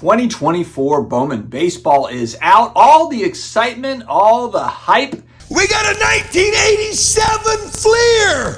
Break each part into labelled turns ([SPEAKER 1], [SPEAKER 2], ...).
[SPEAKER 1] 2024 Bowman Baseball is out. All the excitement, all the hype.
[SPEAKER 2] We got a 1987 Fleer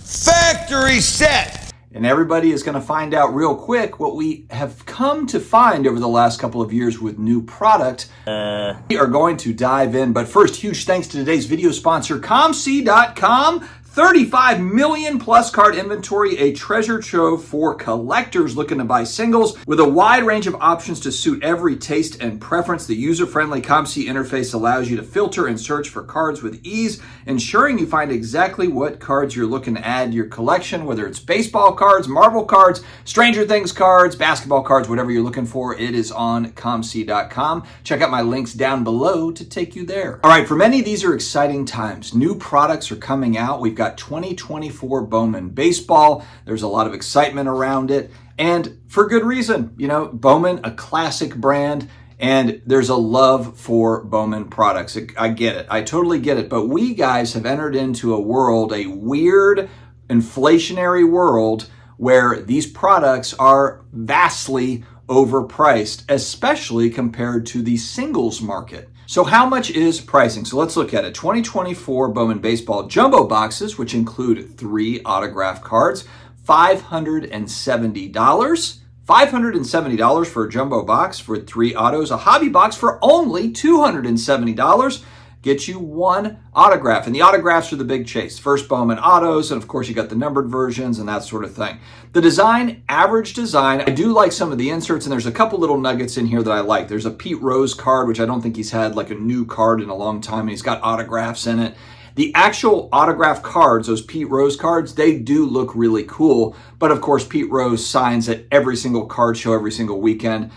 [SPEAKER 2] factory set.
[SPEAKER 1] And everybody is going to find out real quick what we have come to find over the last couple of years with new product. We are going to dive in, but first, huge thanks to today's video sponsor, COMC.com. 35 million plus card inventory, a treasure trove for collectors looking to buy singles with a wide range of options to suit every taste and preference. The user-friendly COMC interface allows you to filter and search for cards with ease, ensuring you find exactly what cards you're looking to add to your collection, whether it's baseball cards, Marvel cards, Stranger Things cards, basketball cards, whatever you're looking for, it is on COMC.com. Check out my links down below to take you there. All right, for many, these are exciting times. New products are coming out. We've got 2024 Bowman Baseball. There's a lot of excitement around it, and for good reason. You know, Bowman, a classic brand, and there's a love for Bowman products. I get it. I totally get it. But we guys have entered into a world, a weird inflationary world, where these products are vastly overpriced, especially compared to the singles market. So how much is pricing? So let's look at it. 2024 Bowman Baseball jumbo boxes, which include 3 autograph cards, $570. $570 for a jumbo box for 3 autos. A hobby box for only $270. Get you 1 autograph. And the autographs are the big chase. First Bowman autos, and of course you got the numbered versions and that sort of thing. The design, average design. I do like some of the inserts, and there's a couple little nuggets in here that I like. There's a Pete Rose card, which I don't think he's had like a new card in a long time, and he's got autographs in it. The actual autograph cards, those Pete Rose cards, they do look really cool. But of course, Pete Rose signs at every single card show, every single weekend.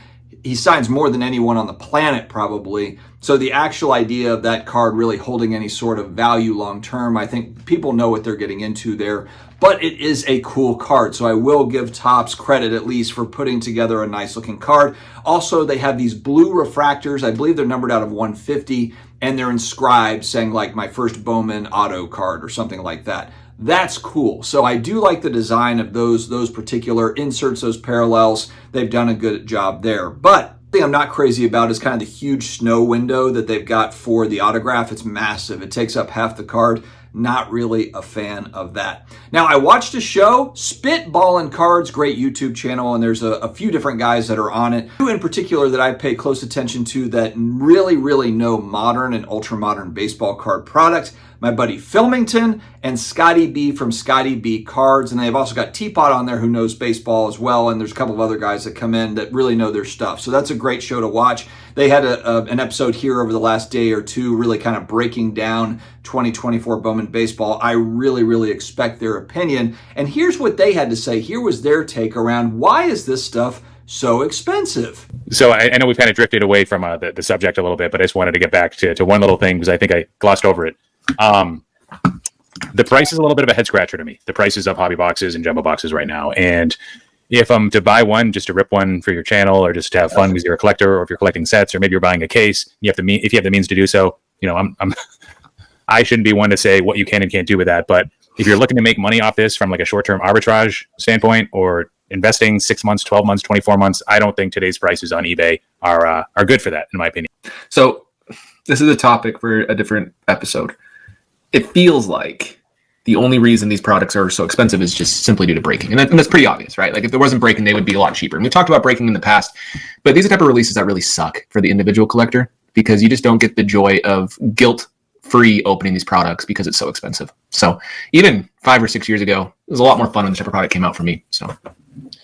[SPEAKER 1] He signs more than anyone on the planet, probably. So the actual idea of that card really holding any sort of value long term, I think people know what they're getting into there. But it is a cool card, so I will give Topps credit at least for putting together a nice looking card. Also, they have these blue refractors. I believe they're numbered out of 150, and they're inscribed saying like my first Bowman auto card or something like that. That's cool. So I do like the design of those particular inserts, those parallels. They've done a good job there. But the thing I'm not crazy about is kind of the huge snow window that they've got for the autograph. It's massive. It takes up half the card. Not really a fan of that. Now, I watched a show, Spitballin' Cards, great YouTube channel, and there's a few different guys that are on it. Two in particular that I pay close attention to that really know modern and ultra-modern baseball card product. My buddy Filmington and Scotty B from Scotty B Cards, and they've also got Teapot on there who knows baseball as well, and there's a couple of other guys that come in that really know their stuff. So that's a great show to watch. They had an episode here over the last day or two really kind of breaking down 2024 Bowman Baseball. I really expect their opinion, and here's what they had to say. Here was their take around why is this stuff so expensive.
[SPEAKER 3] So I know we've kind of drifted away from the subject a little bit, but I just wanted to get back to one little thing because I think I glossed over it. The price is a little bit of a head scratcher to me. The prices of hobby boxes and jumbo boxes right now. And if I'm to buy one, just to rip one for your channel or just to have fun because you're a collector, or if you're collecting sets, or maybe you're buying a case, you have to if you have the means to do so, you know, I shouldn't be one to say what you can and can't do with that. But if you're looking to make money off this from like a short-term arbitrage standpoint or investing 6 months, 12 months, 24 months, I don't think today's prices on eBay are good for that, in my opinion.
[SPEAKER 4] So this is a topic for a different episode. It feels like the only reason these products are so expensive is just simply due to breaking. And that's pretty obvious, right? Like if there wasn't breaking, they would be a lot cheaper. And we've talked about breaking in the past, but these are the type of releases that really suck for the individual collector because you just don't get the joy of guilt-free opening these products because it's so expensive. So even 5 or 6 years ago, it was a lot more fun when this type of product came out for me. So I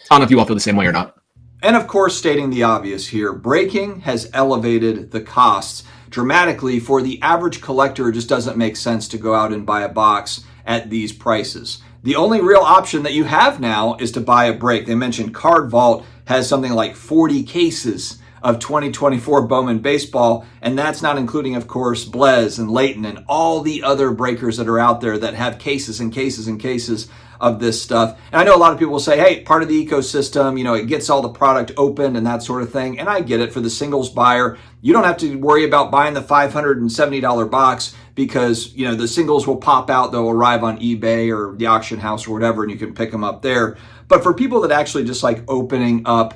[SPEAKER 4] don't know if you all feel the same way or not.
[SPEAKER 1] And of course, stating the obvious here, breaking has elevated the costs dramatically. For the average collector, it just doesn't make sense to go out and buy a box at these prices. The only real option that you have now is to buy a break. They mentioned Card Vault has something like 40 cases of 2024 Bowman Baseball, and that's not including, of course, Blez and Leighton and all the other breakers that are out there that have cases and cases and cases of this stuff. And I know a lot of people will say, hey, part of the ecosystem, you know, it gets all the product opened and that sort of thing. And I get it. For the singles buyer, you don't have to worry about buying the $570 box because, you know, the singles will pop out. They'll arrive on eBay or the auction house or whatever, and you can pick them up there. But for people that actually just like opening up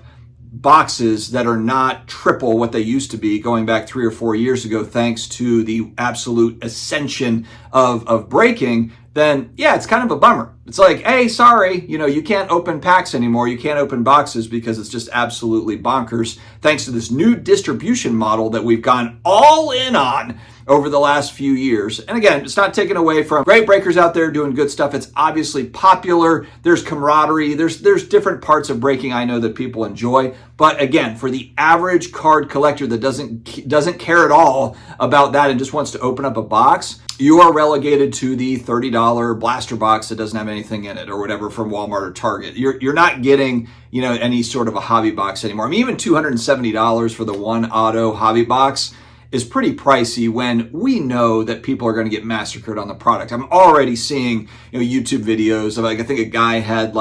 [SPEAKER 1] boxes that are not triple what they used to be going back 3 or 4 years ago, thanks to the absolute ascension of breaking, then yeah, it's kind of a bummer. It's like, hey, sorry, you can't open packs anymore. You can't open boxes because it's just absolutely bonkers, thanks to this new distribution model that we've gone all in on over the last few years. And again, it's not taken away from great breakers out there doing good stuff. It's obviously popular. There's camaraderie. There's different parts of breaking I know that people enjoy. But again, for the average card collector that doesn't care at all about that and just wants to open up a box, you are relegated to the $30 blaster box that doesn't have anything in it or whatever from Walmart or Target. You're not getting, any sort of a hobby box anymore. I mean, even $270 for the one auto hobby box is pretty pricey when we know that people are going to get massacred on the product. I'm already seeing, YouTube videos of I think a guy had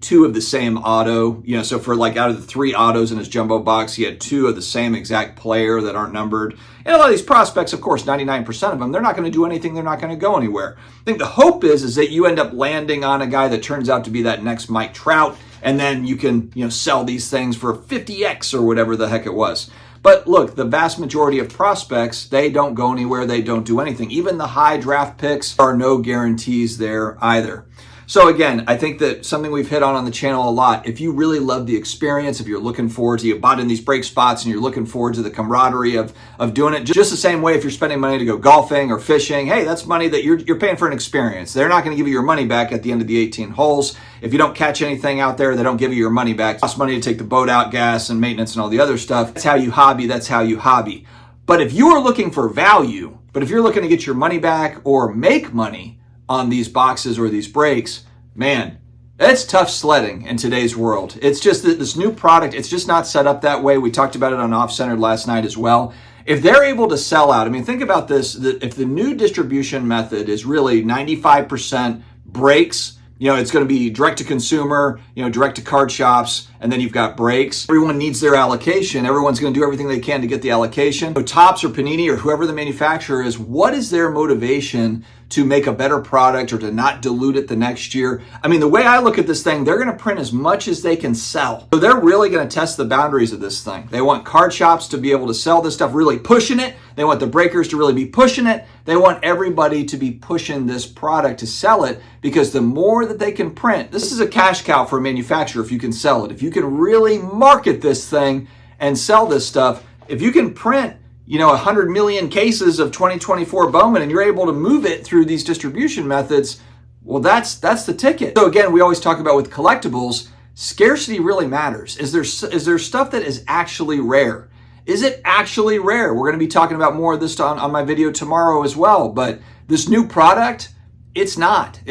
[SPEAKER 1] 2 of the same auto, so for out of the 3 autos in his jumbo box, he had 2 of the same exact player that aren't numbered. And a lot of these prospects, of course, 99% of them, they're not going to do anything. They're not going to go anywhere. I think the hope is that you end up landing on a guy that turns out to be that next Mike Trout, and then you can, sell these things for 50x or whatever the heck it was. But look, the vast majority of prospects, they don't go anywhere. They don't do anything. Even the high draft picks are no guarantees there either. So again, I think that something we've hit on the channel a lot, if you really love the experience, if you're looking forward to, you bought in these break spots and you're looking forward to the camaraderie of doing it, just the same way if you're spending money to go golfing or fishing, hey, that's money that you're paying for an experience. They're not going to give you your money back at the end of the 18 holes. If you don't catch anything out there, they don't give you your money back. It costs money to take the boat out, gas and maintenance and all the other stuff. That's how you hobby. That's how you hobby. But if you are looking for value, if you're looking to get your money back or make money on these boxes or these breaks, man, that's tough sledding in today's world. It's just that this new product, it's just not set up that way. We talked about it on Off-Centered last night as well. If they're able to sell out, I mean, think about this, if the new distribution method is really 95% breaks, it's going to be direct to consumer, direct to card shops, and then you've got breaks. Everyone needs their allocation. Everyone's going to do everything they can to get the allocation. So Topps or Panini or whoever the manufacturer is, what is their motivation to make a better product or to not dilute it the next year? I mean, the way I look at this thing, they're going to print as much as they can sell. So they're really going to test the boundaries of this thing. They want card shops to be able to sell this stuff, really pushing it. They want the breakers to really be pushing it. They want everybody to be pushing this product to sell it, because the more that they can print, this is a cash cow for a manufacturer if you can sell it. If you can really market this thing and sell this stuff, if you can print 100 million cases of 2024 Bowman and you're able to move it through these distribution methods, well, that's the ticket. So again, we always talk about with collectibles, scarcity really matters. Is there stuff that is actually rare? Is it actually rare? We're going to be talking about more of this on my video tomorrow as well. But this new product, it's not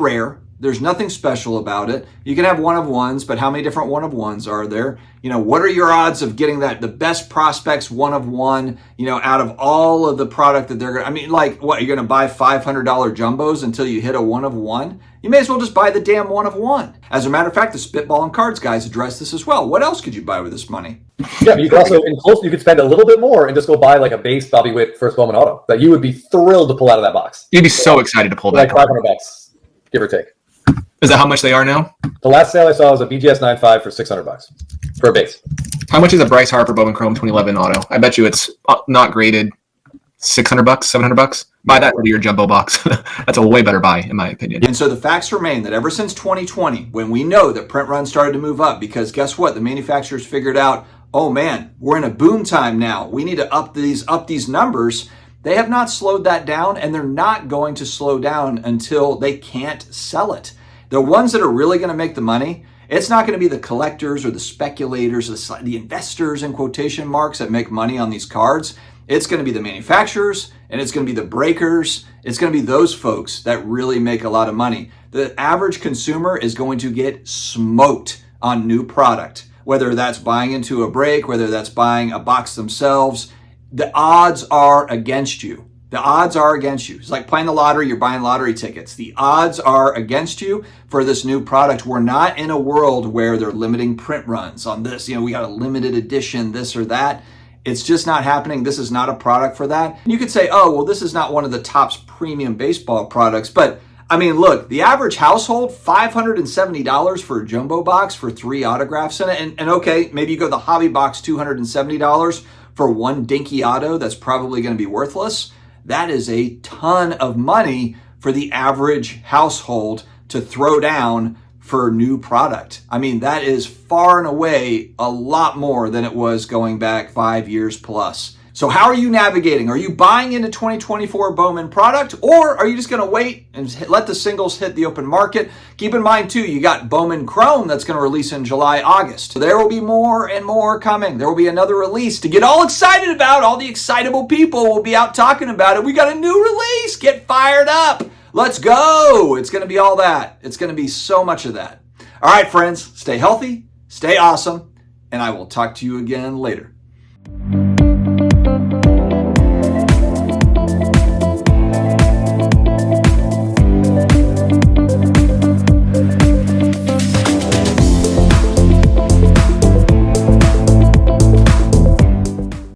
[SPEAKER 1] rare. There's nothing special about it. You can have one-of-ones, but how many different one-of-ones are there? What are your odds of getting the best prospects one-of-one, out of all of the product that they're going to, I mean, what, you're going to buy $500 jumbos until you hit a one-of-one? You may as well just buy the damn one-of-one. As a matter of fact, the Spitball and Cards guys address this as well. What else could you buy with this money?
[SPEAKER 5] Yeah, but you could also, you could spend a little bit more and just go buy a base Bobby Witt first Bowman auto that you would be thrilled to pull out of that box.
[SPEAKER 4] You'd be so excited to pull that.
[SPEAKER 5] $500, give or take.
[SPEAKER 4] Is that how much they are now?
[SPEAKER 5] The last sale I saw was a BGS 9.5 for $600 for a base.
[SPEAKER 4] How much is a Bryce Harper Bowman Chrome 2011 auto? I bet you it's not graded $600, $700. Buy that with your jumbo box. That's a way better buy, in my opinion.
[SPEAKER 1] And so the facts remain that ever since 2020, when we know that print runs started to move up, because guess what? The manufacturers figured out, oh man, we're in a boom time now. We need to up these numbers. They have not slowed that down, and they're not going to slow down until they can't sell it. The ones that are really going to make the money, it's not going to be the collectors or the speculators, the investors in quotation marks that make money on these cards. It's going to be the manufacturers, and it's going to be the breakers. It's going to be those folks that really make a lot of money. The average consumer is going to get smoked on new product, whether that's buying into a break, whether that's buying a box themselves. The odds are against you. The odds are against you. It's like playing the lottery, you're buying lottery tickets. The odds are against you for this new product. We're not in a world where they're limiting print runs on this. We got a limited edition, this or that. It's just not happening. This is not a product for that. And you could say, oh, well, this is not one of the Topps premium baseball products, but I mean, look, the average household, $570 for a jumbo box for 3 autographs in it. And okay, maybe you go the hobby box, $270 for 1 dinky auto that's probably going to be worthless. That is a ton of money for the average household to throw down for new product. I mean, that is far and away a lot more than it was going back 5 years plus. So how are you navigating? Are you buying into 2024 Bowman product, or are you just going to wait and let the singles hit the open market? Keep in mind too, you got Bowman Chrome that's going to release in July, August. So there will be more and more coming. There will be another release to get all excited about. All the excitable people will be out talking about it. We got a new release. Get fired up. Let's go. It's going to be all that. It's going to be so much of that. All right, friends, stay healthy, stay awesome, and I will talk to you again later.